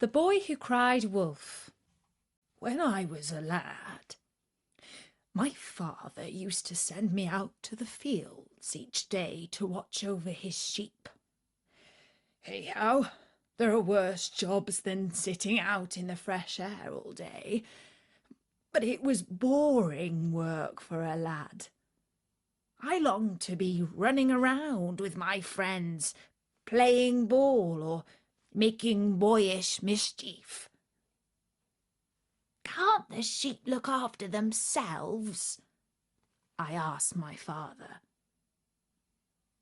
The Boy Who Cried Wolf. When I was a lad, my father used to send me out to the fields each day to watch over his sheep. Hey-how, there are worse jobs than sitting out in the fresh air all day, but it was boring work for a lad. I longed to be running around with my friends, playing ball or making boyish mischief. "Can't the sheep look after themselves?" I asked my father.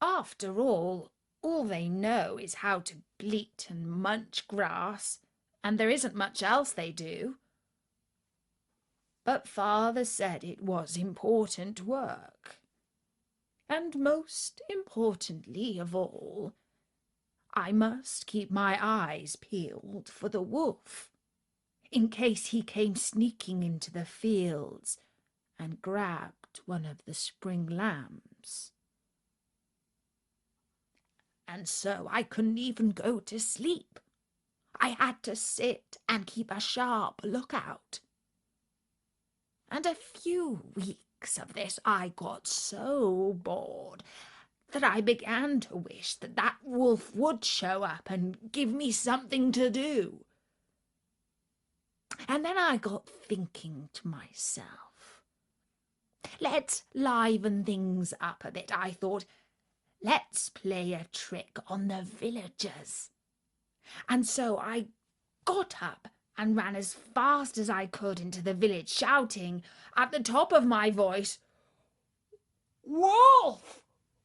"After all they know is how to bleat and munch grass, and there isn't much else they do." But father said it was important work. And most importantly of all, I must keep my eyes peeled for the wolf, in case he came sneaking into the fields and grabbed one of the spring lambs. And so I couldn't even go to sleep. I had to sit and keep a sharp lookout. And a few weeks of this I got so bored that I began to wish that wolf would show up and give me something to do. And then I got thinking to myself, let's liven things up a bit. I thought, let's play a trick on the villagers. And so I got up and ran as fast as I could into the village, shouting at the top of my voice, "Wolf!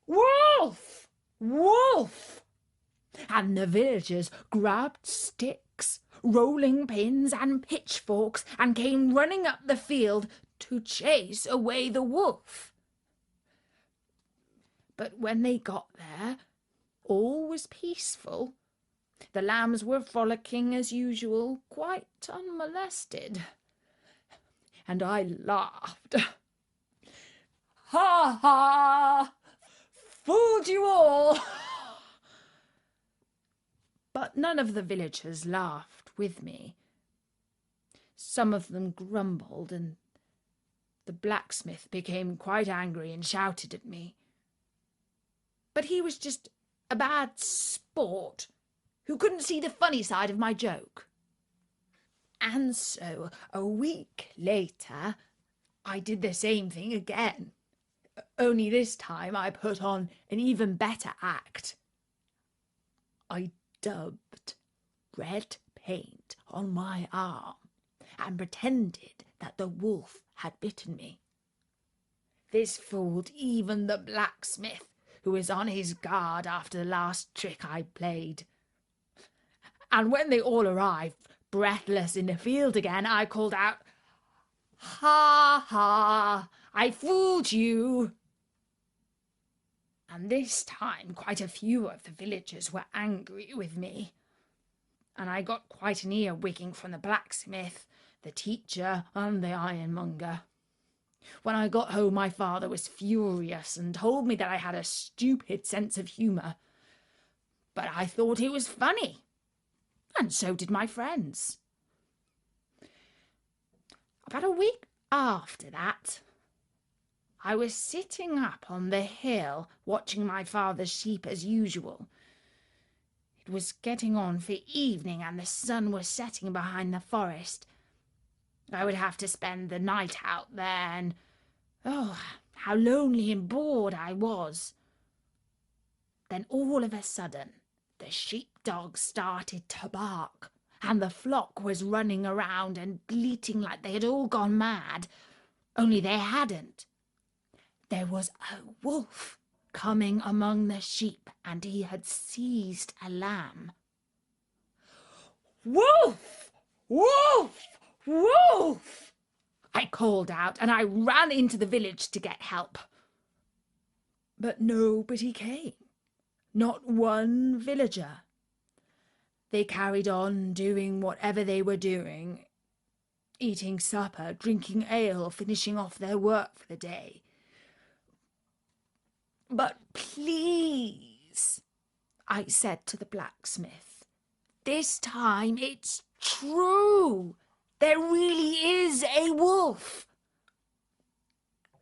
Wolf! Wolf!" And the villagers grabbed sticks, rolling pins and pitchforks, and came running up the field to chase away the wolf. But when they got there, all was peaceful. The lambs were frolicking as usual, quite unmolested. And I laughed. "Ha ha! Fooled you all!" But none of the villagers laughed with me. Some of them grumbled, and the blacksmith became quite angry and shouted at me. But he was just a bad sport who couldn't see the funny side of my joke. And so a week later, I did the same thing again. Only this time I put on an even better act. I dubbed red paint on my arm and pretended that the wolf had bitten me. This fooled even the blacksmith, who was on his guard after the last trick I played. And when they all arrived, breathless in the field again, I called out, "Ha ha! I fooled you!" And this time quite a few of the villagers were angry with me. And I got quite an ear-wigging from the blacksmith, the teacher, and the ironmonger. When I got home, my father was furious and told me that I had a stupid sense of humour. But I thought it was funny, and so did my friends. About a week after that, I was sitting up on the hill watching my father's sheep as usual. It was getting on for evening and the sun was setting behind the forest. I would have to spend the night out there, and how lonely and bored I was. Then all of a sudden, the sheepdog started to bark, and the flock was running around and bleating like they had all gone mad, only they hadn't. There was a wolf coming among the sheep, and he had seized a lamb. "Wolf! Wolf! Wolf!" I called out, and I ran into the village to get help. But nobody came, not one villager. They carried on doing whatever they were doing, eating supper, drinking ale, finishing off their work for the day. "But please," I said to the blacksmith, This time it's true. There really is a wolf.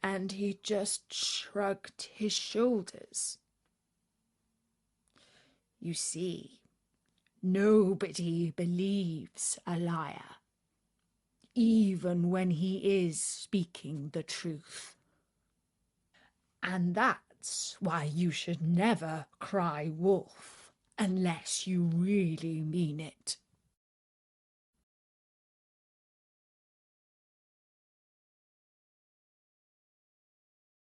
And he just shrugged his shoulders. You see, nobody believes a liar, even when he is speaking the truth. And that's why you should never cry wolf unless you really mean it.